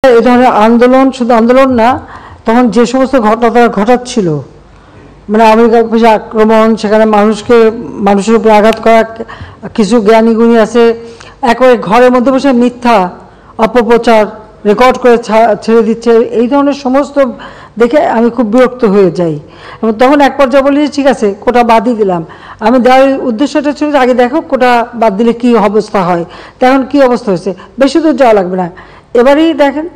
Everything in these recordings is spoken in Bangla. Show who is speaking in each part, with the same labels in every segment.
Speaker 1: এই ধরনের আন্দোলন শুধু আন্দোলন না, তখন যে সমস্ত ঘটনা তারা ঘটাচ্ছিল, মানে আমেরিকার পিছিয়ে আক্রমণ, সেখানে মানুষের উপরে আঘাত করা, কিছু জ্ঞানী গুণী আছে একেবারে ঘরের মধ্যে বসে মিথ্যা অপপ্রচার রেকর্ড করে ছেড়ে দিচ্ছে, এই ধরনের সমস্ত দেখে আমি খুব বিরক্ত হয়ে যাই। এবং তখন এক পর্যায়ে বলি ঠিক আছে কোটা বাদই দিলাম। আমি দেওয়ার উদ্দেশ্যটা ছিল যে আগে দেখো কোটা বাদ দিলে কী অবস্থা হয়, তখন কী অবস্থা হয়েছে, বেশি দূর যাওয়া লাগবে না। এবারেই দেখেন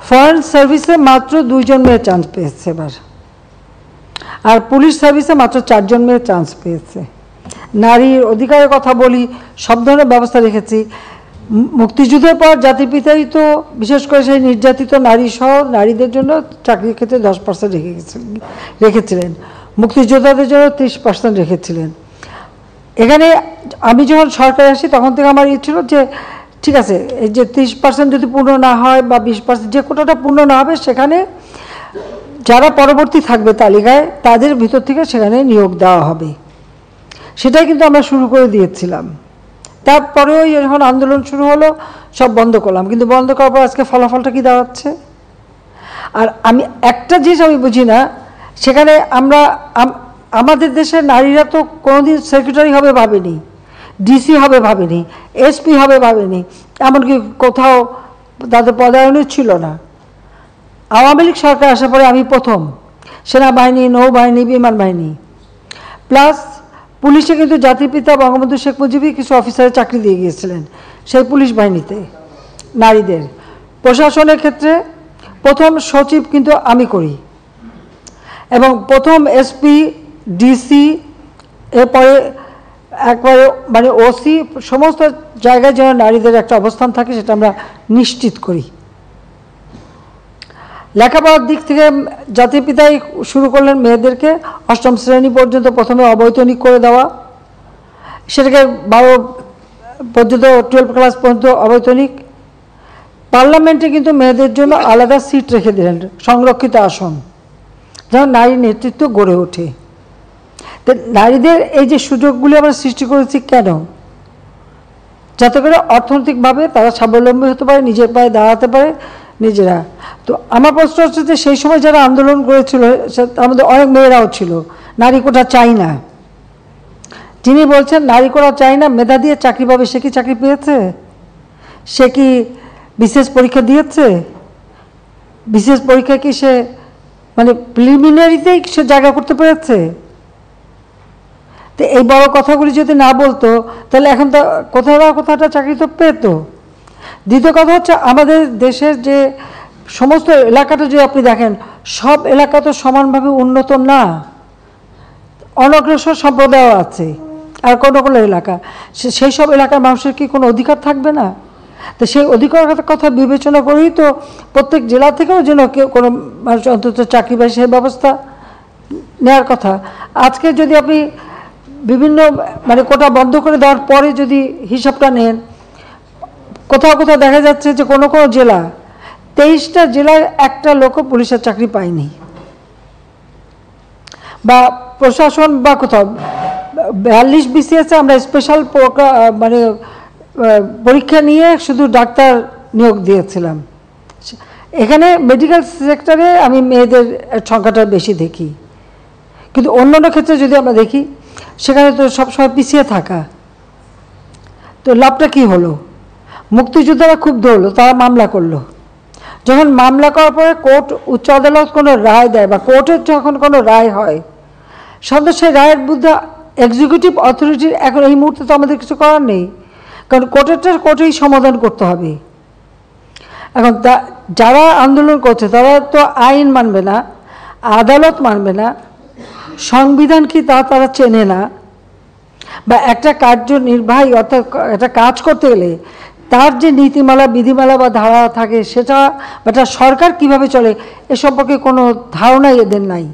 Speaker 1: ফরেন সার্ভিসে মাত্র 2 জন মেয়ে চান্স পেয়েছে এবার, আর পুলিশ সার্ভিসে মাত্র 4 জন মেয়ে চান্স পেয়েছে। নারীর অধিকারের কথা বলি, সব ধরনের ব্যবস্থা রেখেছি। মুক্তিযুদ্ধের পর জাতির পিতাই তো বিশেষ করে সেই নির্যাতিত নারী সহ নারীদের জন্য চাকরির ক্ষেত্রে 10% রেখেছিলেন, মুক্তিযোদ্ধাদের জন্য 30% রেখেছিলেন। এখানে আমি যখন সরকারে আসি তখন থেকে আমার ইচ্ছে ছিল যে ঠিক আছে এই যে 30% যদি পূর্ণ না হয় বা 20% যে কোটাটা পূর্ণ না হবে, সেখানে যারা পরবর্তী থাকবে তালিকায় তাদের ভিতর থেকে সেখানে নিয়োগ দেওয়া হবে। সেটাই কিন্তু আমরা শুরু করে দিয়েছিলাম। তারপরেও যখন আন্দোলন শুরু হলো সব বন্ধ করলাম, কিন্তু বন্ধ করার পর আজকে ফলাফলটা কি দাঁড়াচ্ছে। আর আমি একটা জিনিস আমি বুঝি না, সেখানে আমাদের দেশের নারীরা তো কোনোদিন সেক্রেটারি হবে ভাবেনি, ডিসি হবে ভাবেনি, এসপি হবে ভাবেনি, এমনকি কোথাও তাদের পদায়নও ছিল না। আওয়ামী লীগ সরকার আসার পরে আমি প্রথম সেনাবাহিনী, নৌবাহিনী, বিমান বাহিনী প্লাস পুলিশে কিন্তু জাতির পিতা বঙ্গবন্ধু শেখ মুজিবই কিছু অফিসারের চাকরি দিয়ে গিয়েছিলেন সেই পুলিশ বাহিনীতে নারীদের। প্রশাসনের ক্ষেত্রে প্রথম সচিব কিন্তু আমি করি, এবং প্রথম এসপি, ডিসি, এরপরে একবারে মানে ওসি, সমস্ত জায়গায় যেন নারীদের একটা অবস্থান থাকে সেটা আমরা নিশ্চিত করি। লেখাপড়ার দিক থেকে জাতির পিতাই শুরু করলেন মেয়েদেরকে 8ম শ্রেণী পর্যন্ত প্রথমে অবৈতনিক করে দেওয়া, সেটাকে 12 পর্যন্ত 12 ক্লাস পর্যন্ত অবৈতনিক। পার্লামেন্টে কিন্তু মেয়েদের জন্য আলাদা সিট রেখে দিলেন, সংরক্ষিত আসন, যেন নারী নেতৃত্ব গড়ে ওঠে। তো নারীদের এই যে সুযোগগুলি আমরা সৃষ্টি করেছি কেন, যাতে করে অর্থনৈতিকভাবে তারা স্বাবলম্বী হতে পারে, নিজের পায়ে দাঁড়াতে পারে নিজেরা। তো আমার প্রশ্ন হচ্ছে যে সেই সময় যারা আন্দোলন করেছিল আমাদের অনেক মেয়েরাও ছিল নারী কোটা চাই না। যিনি বলছেন নারী কোটা চাই না, মেধা দিয়ে চাকরি পাবে, সে কি চাকরি পেয়েছে? সে কি বিশেষ পরীক্ষা দিয়েছে? বিশেষ পরীক্ষা কি সে মানে প্রিলিমিনারিতেই সে জায়গা করতে পেরেছে? তো এই বড় কথাগুলি যদি না বলতো তাহলে এখন তো কোথাও না কোথাওটা চাকরি তো পেত। দ্বিতীয় কথা হচ্ছে আমাদের দেশের যে সমস্ত এলাকাটা যদি আপনি দেখেন, সব এলাকা তো সমানভাবে উন্নত না, অনগ্রসর সম্প্রদায়ও আছে, আর কোনো কোনো এলাকা, সেই সব এলাকার মানুষের কি কোনো অধিকার থাকবে না? তো সেই অধিকার কথা বিবেচনা করেই তো প্রত্যেক জেলা থেকেও যেন কেউ কোনো মানুষ অন্তত চাকরি পায় সেই ব্যবস্থা নেওয়ার কথা। আজকে যদি আপনি বিভিন্ন মানে কোটা বন্ধ করে দেওয়ার পরে যদি হিসাবটা নেন, কোথাও কোথাও দেখা যাচ্ছে যে কোনো কোনো জেলা 23টা জেলায় একটা লোকও পুলিশের চাকরি পায়নি, বা প্রশাসন বা কোথাও 42 BCS আমরা স্পেশাল মানে পরীক্ষা নিয়ে শুধু ডাক্তার নিয়োগ দিয়েছিলাম। এখানে মেডিকেল সেক্টরে আমি মেয়েদের সংখ্যাটা বেশি দেখি, কিন্তু অন্যান্য ক্ষেত্রে যদি আমরা দেখি সেখানে তো সবসময় পিছিয়ে থাকা। তো লাভটা কি হলো? মুক্তিযোদ্ধারা ক্ষুব্ধ হলো, তারা মামলা করলো। যখন মামলা করার পরে কোর্ট, উচ্চ আদালত কোনো রায় দেয় বা কোর্টের যখন কোনো রায় হয়, সাধারণত সেই রায়ের বিরুদ্ধে এক্সিকিউটিভ অথরিটির এখন এই মুহূর্তে তো আমাদের কিছু করার নেই, কারণ কোর্টেই সমাধান করতে হবে। এখন যারা আন্দোলন করছে তারা তো আইন মানবে না, আদালত মানবে না, সংবিধান কি তারা চেনে না, বা একটা কার্যনির্বাহী অর্থাৎ একটা কাজ করতে গেলে তার যে নীতিমালা, বিধিমালা বা ধারা থাকে সেটা, বা সরকার কিভাবে চলে এ সম্পর্কে কোনো ধারণাই এদের নাই।